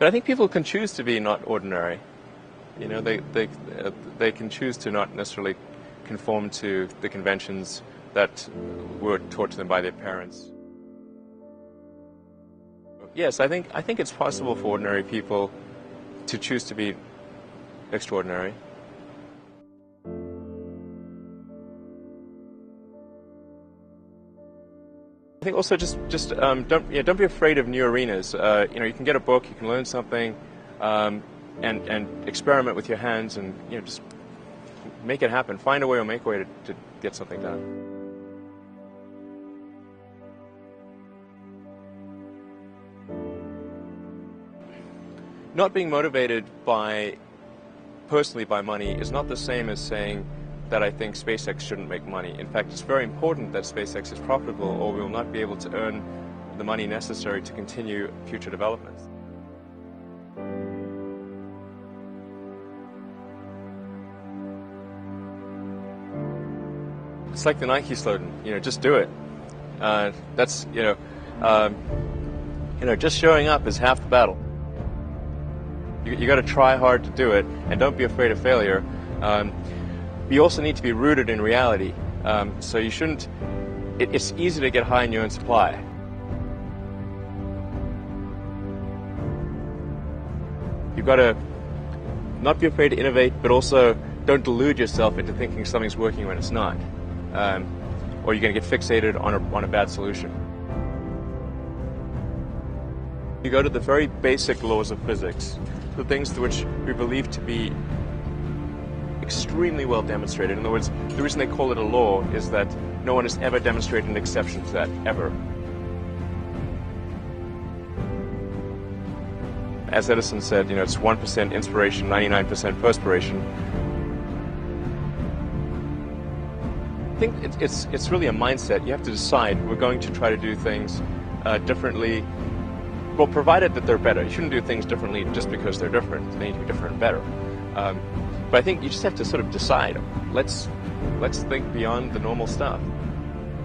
But I think people can choose to be not ordinary. You know, they can choose to not necessarily conform to the conventions that were taught to them by their parents. Yes, I think it's possible for ordinary people to choose to be extraordinary. I think also just don't be afraid of new arenas. You know, you can get a book, you can learn something, and experiment with your hands, and just make it happen. Find a way or make a way to get something done. Not being motivated personally by money is not the same as saying that I think SpaceX shouldn't make money. In fact, it's very important that SpaceX is profitable, or we will not be able to earn the money necessary to continue future developments. It's like the Nike slogan, just do it. That's, just showing up is half the battle. You got to try hard to do it, and don't be afraid of failure. You also need to be rooted in reality. So you shouldn't. It's easy to get high in your own supply. You've got to not be afraid to innovate, but also don't delude yourself into thinking something's working when it's not, or you're going to get fixated on a bad solution. You go to the very basic laws of physics, the things which we believe to be extremely well demonstrated. In other words, the reason they call it a law is that no one has ever demonstrated an exception to that, ever. As Edison said, it's 1% inspiration, 99% perspiration. I think it's really a mindset. You have to decide, we're going to try to do things differently. Well, provided that they're better. You shouldn't do things differently just because they're different. They need to be different and better. But I think you just have to sort of decide. Let's think beyond the normal stuff.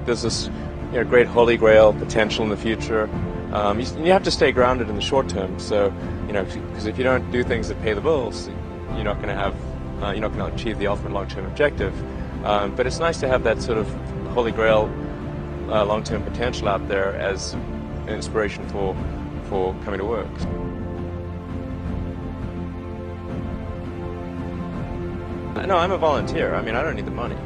There's this great holy grail potential in the future. You have to stay grounded in the short term. So because if you don't do things that pay the bills, you're not going to achieve the ultimate long-term objective. But it's nice to have that sort of holy grail long-term potential out there as an inspiration for coming to work. No, I'm a volunteer. I don't need the money.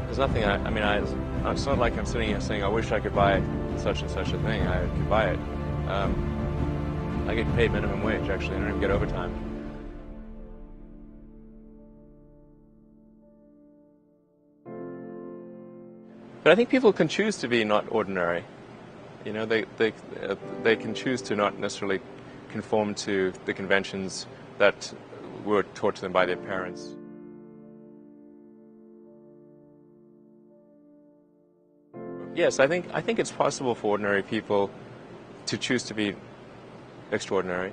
There's nothing. It's not like I'm sitting here saying I wish I could buy such and such a thing. I could buy it. I get paid minimum wage. Actually, I don't even get overtime. But I think people can choose to be not ordinary. They can choose to not necessarily conform to the conventions that were taught to them by their parents. Yes, I think it's possible for ordinary people to choose to be extraordinary.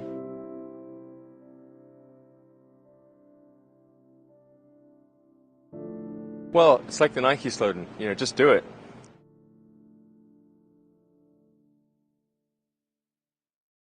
Well, it's like the Nike slogan, just do it.